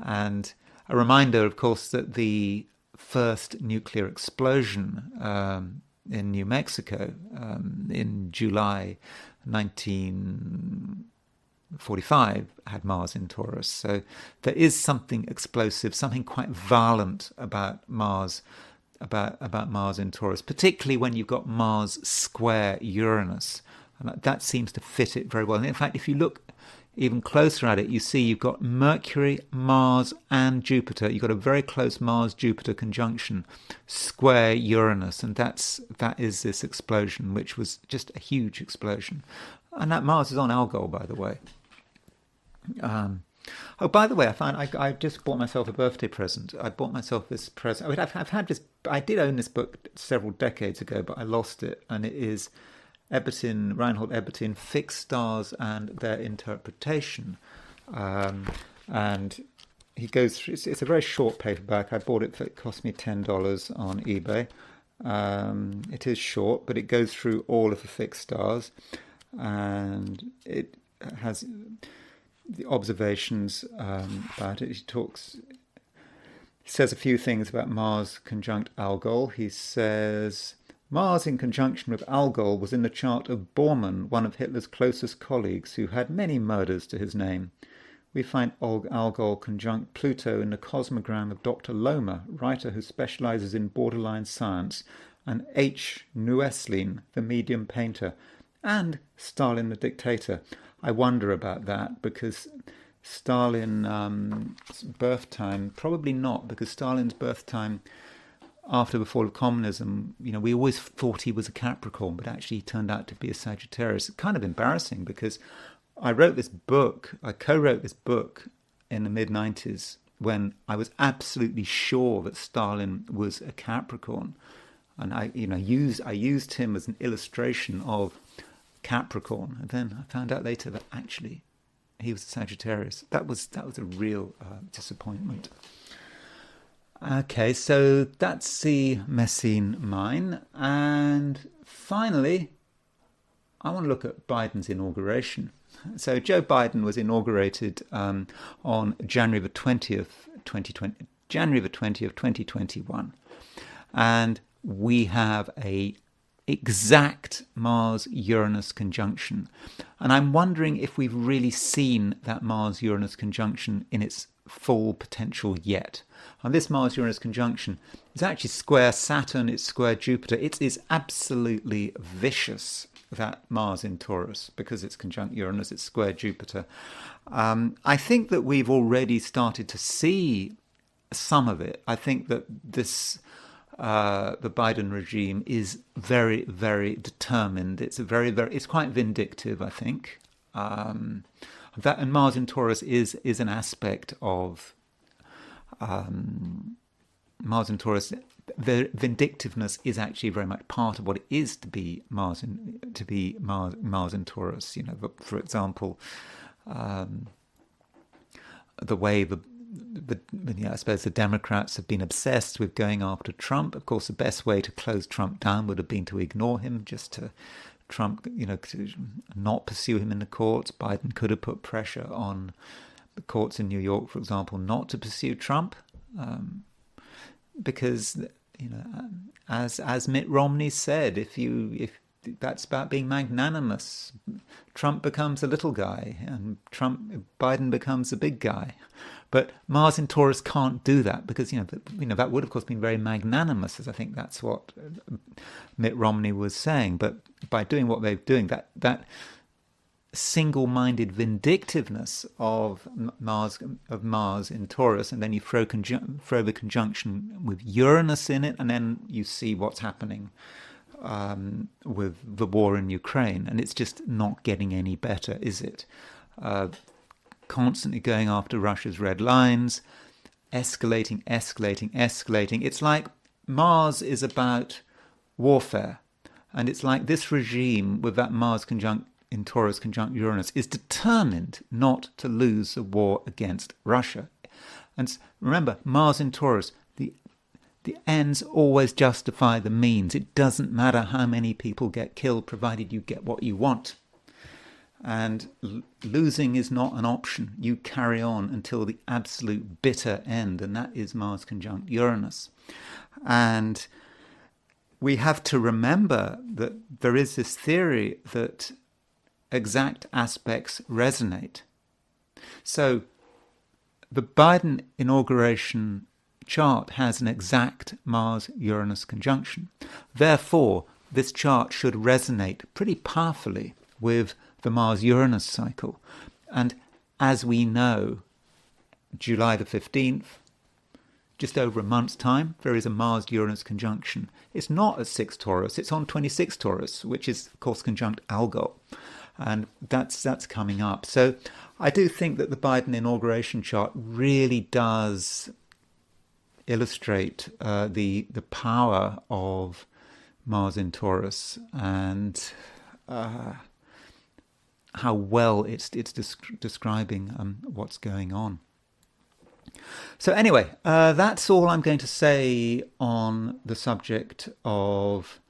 Speaker 1: And a reminder, of course, that the first nuclear explosion in New Mexico in July 1945 had Mars in Taurus. So there is something explosive, something quite violent about Mars, about Mars in Taurus, particularly when you've got Mars square Uranus. And that seems to fit it very well. And in fact, if you look even closer at it, you see you've got Mercury, Mars, and Jupiter. You've got a very close Mars-Jupiter conjunction, square Uranus, and that is this explosion, which was just a huge explosion. And that Mars is on Algol, by the way. By the way, I just bought myself a birthday present. I bought myself this present. I mean, I've had this. I did own this book several decades ago, but I lost it, and it is Reinhold Ebertin, Fixed Stars and Their Interpretation. And he goes through, it's a very short paperback. I bought it it cost me $10 on eBay. It is short, but it goes through all of the fixed stars, and it has the observations about it. He says a few things about Mars conjunct Algol. He says Mars in conjunction with Algol was in the chart of Bormann, one of Hitler's closest colleagues, who had many murders to his name. We find Algol conjunct Pluto in the cosmogram of Dr. Lohmer, writer who specializes in borderline science, and H. Nueslin, the medium painter, and Stalin the dictator. I wonder about that, because Stalin's birth time, probably not, because Stalin's birth time after the fall of communism, you know, we always thought he was a Capricorn, but actually he turned out to be a Sagittarius. It's kind of embarrassing, because I co-wrote this book in the mid-90s when I was absolutely sure that Stalin was a Capricorn, and I used him as an illustration of Capricorn, and then I found out later that actually he was a Sagittarius. That was a real disappointment. Okay, so that's the Messine mine, and finally, I want to look at Biden's inauguration. So Joe Biden was inaugurated on January the 20th, 2021. And we have a exact Mars-Uranus conjunction. And I'm wondering if we've really seen that Mars-Uranus conjunction in its full potential yet. And this Mars-Uranus conjunction is actually square Saturn, it's square Jupiter. It is absolutely vicious, that Mars in Taurus, because it's conjunct Uranus, it's square Jupiter. I think that we've already started to see some of it. I think that the Biden regime is very, very determined. It's it's quite vindictive, I think. That and Mars in Taurus is an aspect of Mars in Taurus. The vindictiveness is actually very much part of what it is to be Mars in Taurus. For example, the way I suppose the Democrats have been obsessed with going after Trump. Of course, the best way to close Trump down would have been to ignore him, just to to not pursue him in the courts. Biden could have put pressure on the courts in New York, for example, not to pursue Trump. Because as Mitt Romney said, if that's about being magnanimous, Trump becomes a little guy and Biden becomes a big guy. But Mars in Taurus can't do that because that would of course been very magnanimous, as I think that's what Mitt Romney was saying. But by doing what they're doing, that single-minded vindictiveness of Mars in Taurus, and then you throw the conjunction with Uranus in it, and then you see what's happening with the war in Ukraine, and it's just not getting any better, is it? Constantly going after Russia's red lines, escalating. It's like Mars is about warfare, and it's like this regime with that Mars conjunct in Taurus conjunct Uranus is determined not to lose the war against Russia. And remember, Mars in Taurus, the ends always justify the means. It doesn't matter how many people get killed, provided you get what you want. And losing is not an option. You carry on until the absolute bitter end, and that is Mars conjunct Uranus. And we have to remember that there is this theory that exact aspects resonate. So the Biden inauguration chart has an exact Mars-Uranus conjunction. Therefore, this chart should resonate pretty powerfully with the Mars-Uranus cycle. And as we know, July the 15th, just over a month's time, there is a Mars-Uranus conjunction. It's not at 6 Taurus, it's on 26 Taurus, which is, of course, conjunct Algol. And that's coming up. So I do think that the Biden inauguration chart really does illustrate the power of Mars in Taurus and how well it's describing what's going on. So anyway, that's all I'm going to say on the subject of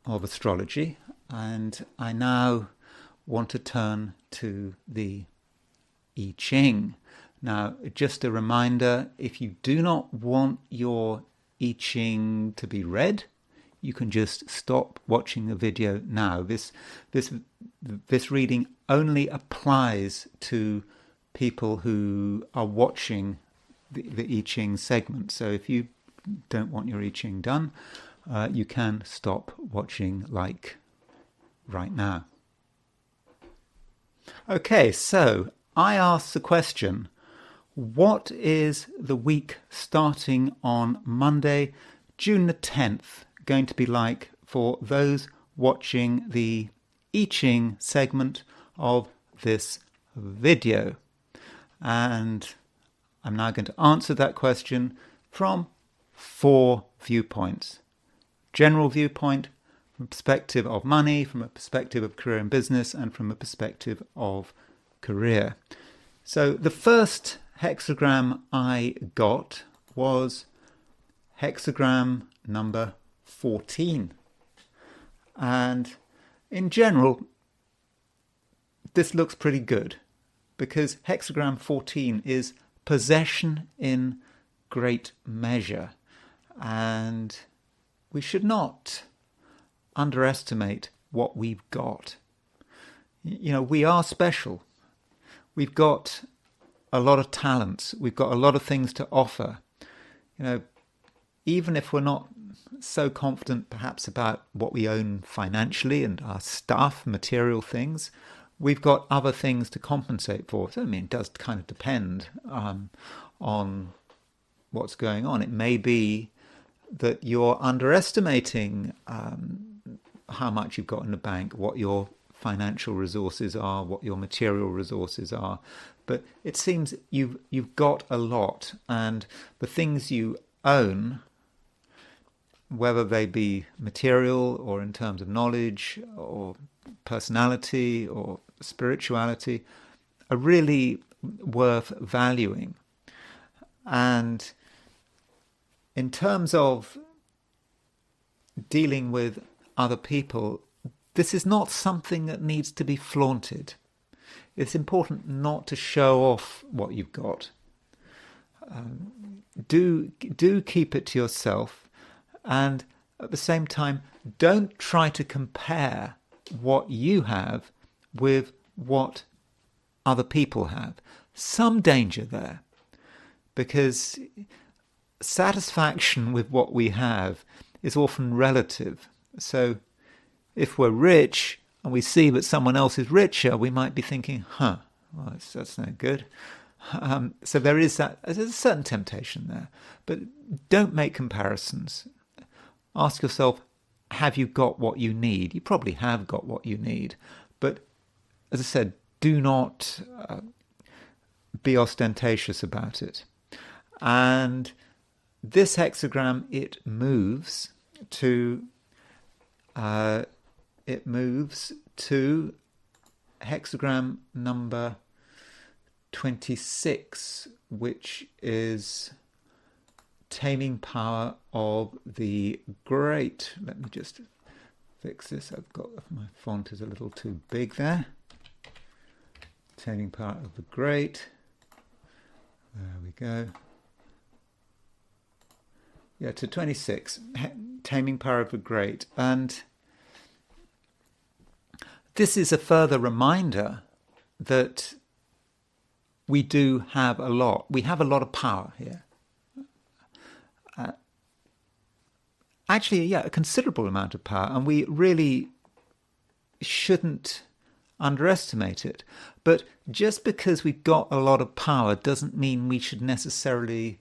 Speaker 1: astrology, and I now want to turn to the I Ching. Now, just a reminder, if you do not want your I Ching to be read, you can just stop watching the video now. This reading only applies to people who are watching the I Ching segment. So if you don't want your I Ching done, you can stop watching, like right now. Okay, so I asked the question, what is the week starting on Monday, June the 10th, going to be like for those watching the I Ching segment of this video? And I'm now going to answer that question from 4 viewpoints. General viewpoint, from a perspective of money, from a perspective of career and business, and from a perspective of career. So the first hexagram I got was hexagram number 14. And in general, this looks pretty good, because hexagram 14 is possession in great measure. And we should not underestimate what we've got. You know, we are special. We've got a lot of talents. We've got a lot of things to offer. You know, even if we're not so confident perhaps about what we own financially and our stuff, material things, we've got other things to compensate for. So, I mean, it does kind of depend on what's going on. It may be that you're underestimating how much you've got in the bank, what your financial resources are, what your material resources are. But it seems you've got a lot, and the things you own, whether they be material or in terms of knowledge or personality or spirituality, are really worth valuing. And in terms of dealing with other people, this is not something that needs to be flaunted. It's important not to show off what you've got. Do keep it to yourself, and at the same time, don't try to compare what you have with what other people have. Some danger there, because satisfaction with what we have is often relative. So if we're rich and we see that someone else is richer, we might be thinking, well, that's no good. So there's a certain temptation there. But don't make comparisons. Ask yourself, have you got what you need? You probably have got what you need. But as I said, do not be ostentatious about it. And this hexagram, it moves to hexagram number 26, which is taming power of the great. Let me just fix this. My font is a little too big there. Taming power of the great. There we go. Yeah, to 26, taming power of the great. And this is a further reminder that we do have a lot. We have a lot of power here. Actually, a considerable amount of power, and we really shouldn't underestimate it. But just because we've got a lot of power doesn't mean we should necessarily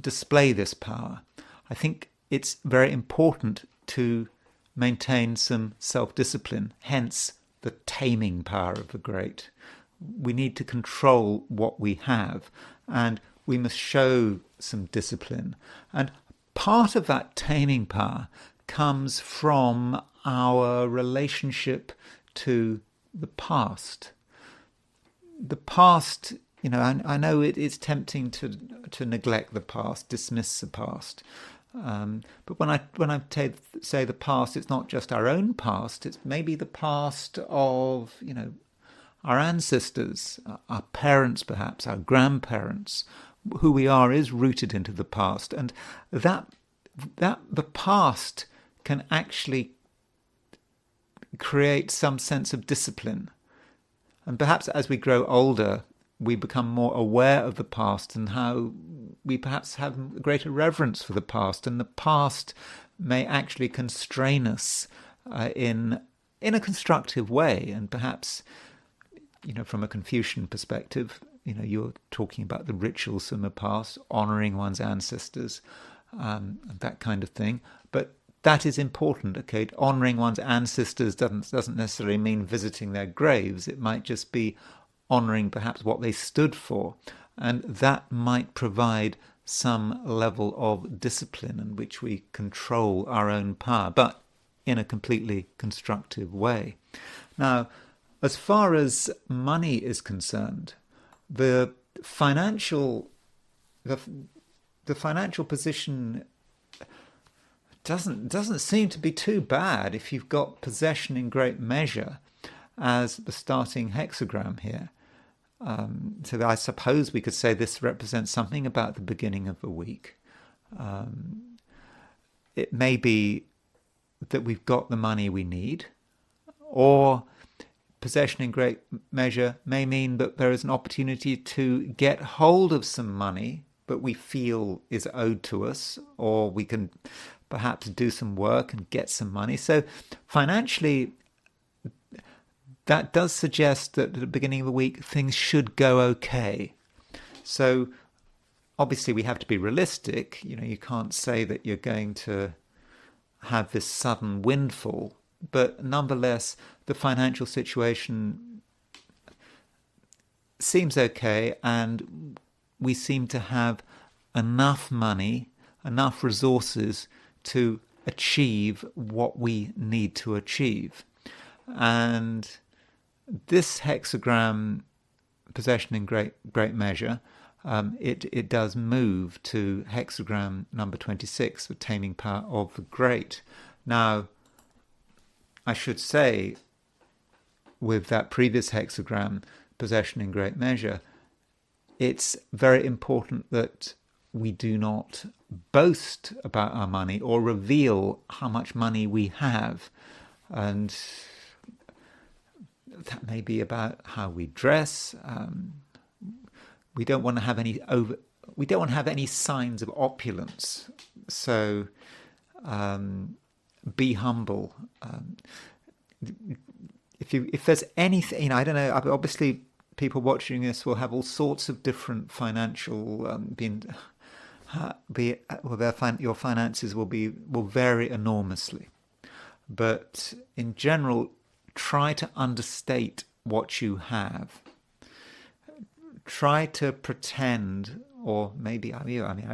Speaker 1: display this power. I think it's very important to maintain some self-discipline, hence the taming power of the great. We need to control what we have, and we must show some discipline. And part of that taming power comes from our relationship to the past. The past, I know it's tempting to neglect the past, dismiss the past. But when I say the past, it's not just our own past. It's maybe the past of our ancestors, our parents, perhaps our grandparents. Who we are is rooted into the past, and that the past can actually create some sense of discipline. And perhaps as we grow older, we become more aware of the past and how we perhaps have greater reverence for the past, and the past may actually constrain us in a constructive way. And perhaps, from a Confucian perspective, you're talking about the rituals from the past, honouring one's ancestors, and that kind of thing. But that is important. Okay, honouring one's ancestors doesn't necessarily mean visiting their graves. It might just be honouring perhaps what they stood for. and that might provide some level of discipline in which we control our own power, but in a completely constructive way. Now, as far as money is concerned, the financial position doesn't seem to be too bad if you've got possession in great measure as the starting hexagram here. So I suppose we could say this represents something about the beginning of a week. It may be that we've got the money we need, or possession in great measure may mean that there is an opportunity to get hold of some money that we feel is owed to us, or we can perhaps do some work and get some money. So financially, that does suggest that at the beginning of the week, things should go okay. So obviously we have to be realistic. You can't say that you're going to have this sudden windfall, but nonetheless, the financial situation seems okay, and we seem to have enough money, enough resources to achieve what we need to achieve. And this hexagram, possession in great measure, it does move to hexagram number 26, the taming power of the great. Now, I should say, with that previous hexagram, possession in great measure, it's very important that we do not boast about our money or reveal how much money we have. And that may be about how we dress. We don't want to have any signs of opulence. So be humble. If there's anything, I don't know. Obviously, people watching this will have all sorts of different financial your finances will vary enormously. But in general, try to understate what you have. Try to pretend, or maybe I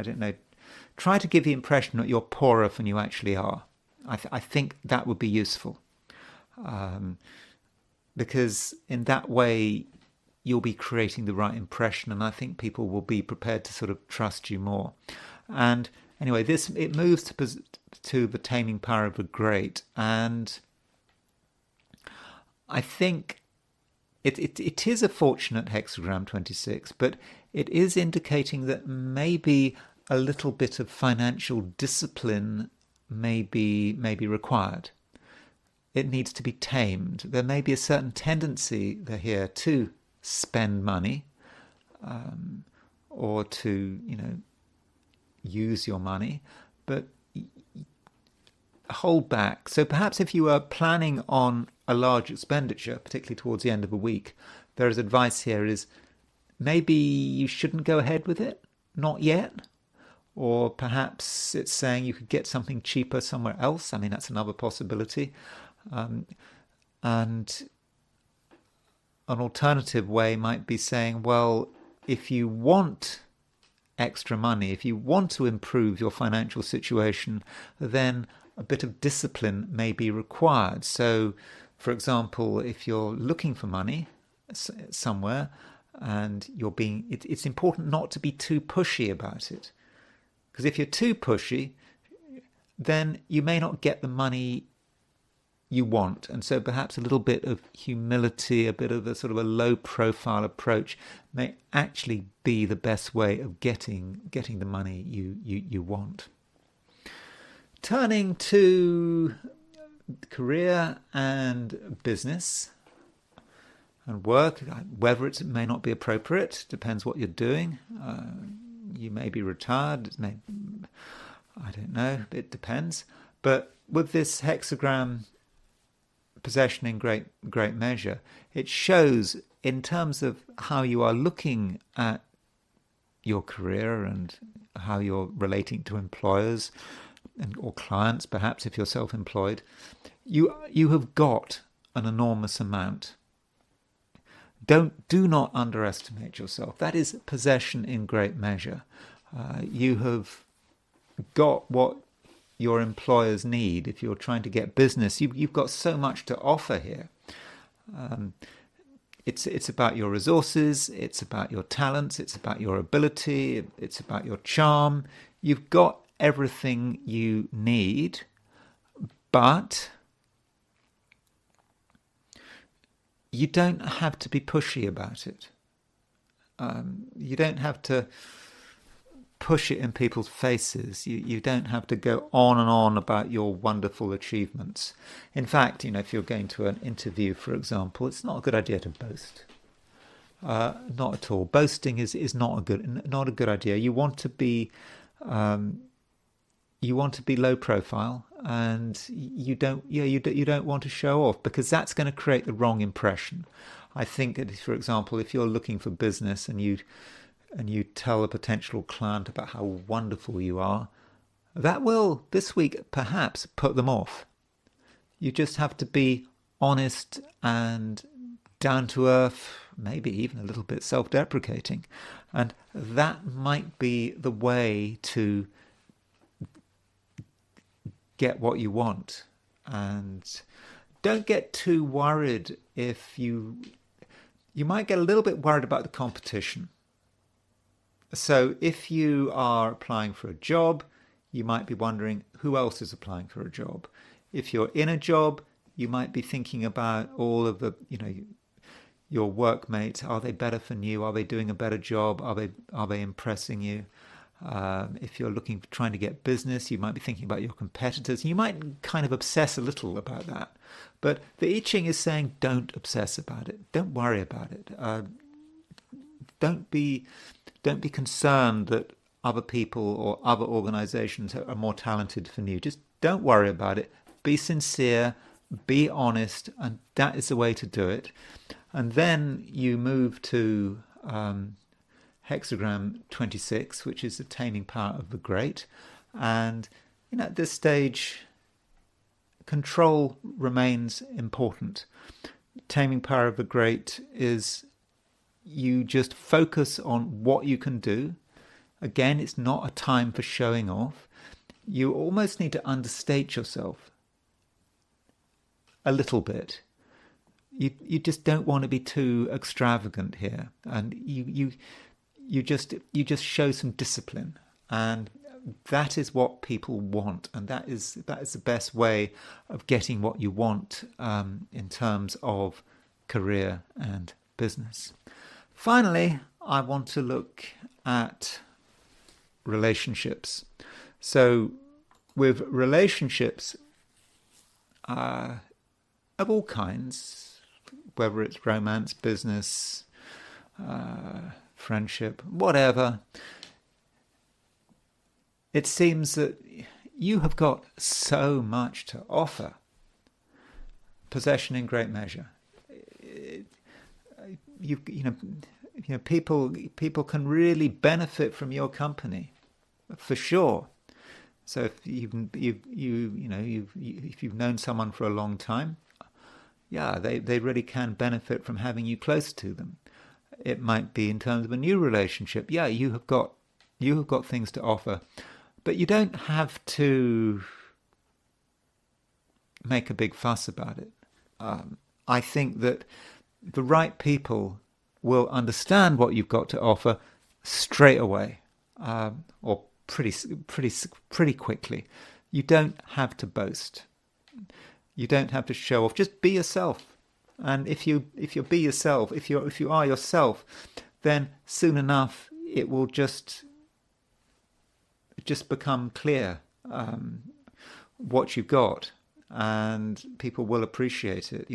Speaker 1: don't know. Try to give the impression that you're poorer than you actually are. I think that would be useful, because in that way you'll be creating the right impression, and I think people will be prepared to sort of trust you more. And anyway, it moves to the taming power of the great, and I think it is a fortunate hexagram 26, but it is indicating that maybe a little bit of financial discipline may be required. It needs to be tamed. There may be a certain tendency here to spend money, or to use your money, but hold back. So perhaps if you are planning on a large expenditure, particularly towards the end of a week, there is advice here is maybe you shouldn't go ahead with it, not yet. Or perhaps it's saying you could get something cheaper somewhere else. I mean, that's another possibility. And an alternative way might be saying, well, if you want extra money, if you want to improve your financial situation, then a bit of discipline may be required. So, for example, if you're looking for money somewhere and it's important not to be too pushy about it. Because if you're too pushy, then you may not get the money you want. And so perhaps a little bit of humility, a bit of a sort of a low profile approach may actually be the best way of getting the money you want. Turning to career and business and work, whether it may not be appropriate, depends what you're doing. You may be retired, I don't know, it depends. But with this hexagram possession in great measure, it shows in terms of how you are looking at your career and how you're relating to employers or clients, perhaps if you're self-employed, you have got an enormous amount. do not underestimate yourself. That is possession in great measure. You have got what your employers need. If you're trying to get business, you've got so much to offer here. It's about your resources, it's about your talents, it's about your ability, it's about your charm. You've got everything you need, but you don't have to be pushy about it. You don't have to push it in people's faces. You don't have to go on and on about your wonderful achievements. In fact, if you're going to an interview, for example, it's not a good idea to boast. Not at all. Boasting is not a good idea. You want to be low profile, and you don't want to show off, because that's going to create the wrong impression. I think that, for example, if you're looking for business and you tell a potential client about how wonderful you are, that will, this week, perhaps put them off. You just have to be honest and down to earth, maybe even a little bit self-deprecating. And that might be the way to get what you want. And don't get too worried if you might get a little bit worried about the competition. So if you are applying for a job, you might be wondering who else is applying for a job. If you're in a job, you might be thinking about all of the, your workmates. Are they better than you? Are they doing a better job? Are they impressing you? If you're trying to get business, you might be thinking about your competitors. You might kind of obsess a little about that. But the I Ching is saying, don't obsess about it. Don't worry about it. Don't be concerned that other people or other organizations are more talented than you. Just don't worry about it. Be sincere, be honest, and that is the way to do it. And then you move to hexagram 26, which is the taming power of the great. And at this stage, control remains important. Taming power of the great is you just focus on what you can do. Again, it's not a time for showing off. You almost need to understate yourself a little bit. You just don't want to be too extravagant here, and you just show some discipline, and that is what people want, and that is the best way of getting what you want in terms of career and business. Finally, I want to look at relationships. So with relationships of all kinds, whether it's romance, business, friendship, whatever, it seems that you have got so much to offer. Possession in great measure. People can really benefit from your company, for sure. So if you've known someone for a long time, they really can benefit from having you close to them. It might be in terms of a new relationship. You have got things to offer, but you don't have to make a big fuss about it. I think that the right people will understand what you've got to offer straight away, or pretty quickly. You don't have to boast. You don't have to show off. Just be yourself. And if you be yourself, if you are yourself, then soon enough it will just become clear what you've got, and people will appreciate it.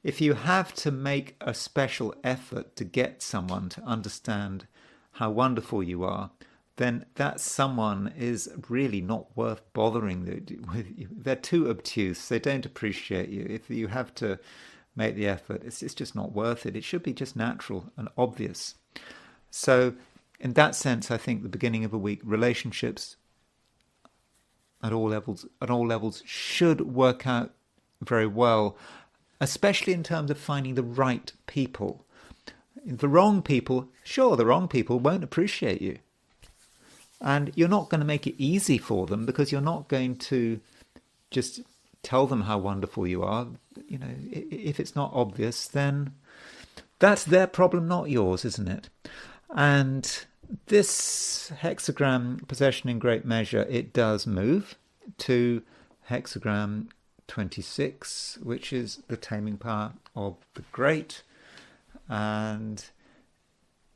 Speaker 1: If you have to make a special effort to get someone to understand how wonderful you are, then that someone is really not worth bothering with. They're too obtuse. They don't appreciate you. If you have to make the effort, it's just not worth it. It should be just natural and obvious. So in that sense, I think the beginning of a week, relationships at all levels should work out very well. especially in terms of finding the right people. The wrong people, sure, the wrong people won't appreciate you. And you're not going to make it easy for them, because you're not going to just tell them how wonderful you are. You know, if it's not obvious, then that's their problem, not yours, isn't it? And this hexagram possession in great measure, it does move to hexagram 26, which is the taming power of the great. And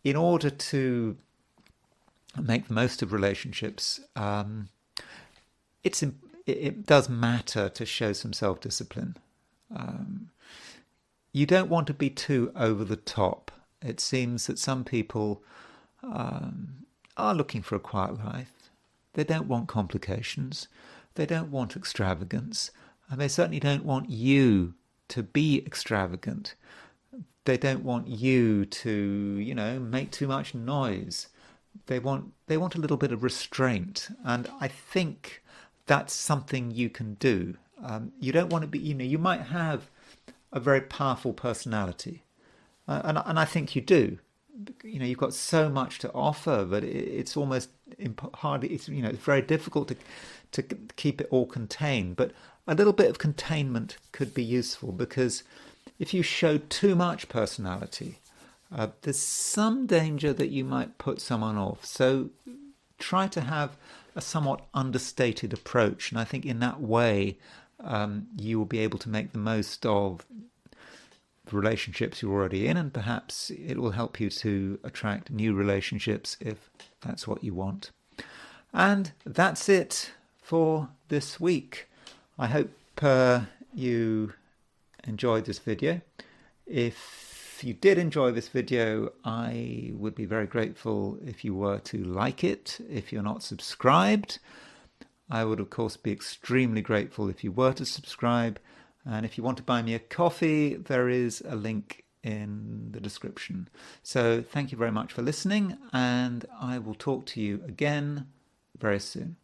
Speaker 1: in order to make the most of relationships, it does matter to show some self-discipline. You don't want to be too over the top. It seems that some people are looking for a quiet life. They don't want complications. They don't want extravagance. And they certainly don't want you to be extravagant. They don't want you to, make too much noise. They want a little bit of restraint. And I think that's something you can do. You don't want to be, you might have a very powerful personality. And I think you do. You've got so much to offer that it's almost it's very difficult to keep it all contained. But a little bit of containment could be useful, because if you show too much personality, there's some danger that you might put someone off. So try to have a somewhat understated approach, and I think in that way you will be able to make the most of the relationships you're already in, and perhaps it will help you to attract new relationships if that's what you want. And that's it for this week. I hope you enjoyed this video. If you did enjoy this video, I would be very grateful if you were to like it. If you're not subscribed, I would of course be extremely grateful if you were to subscribe. And if you want to buy me a coffee, there is a link in the description. So thank you very much for listening, and I will talk to you again very soon.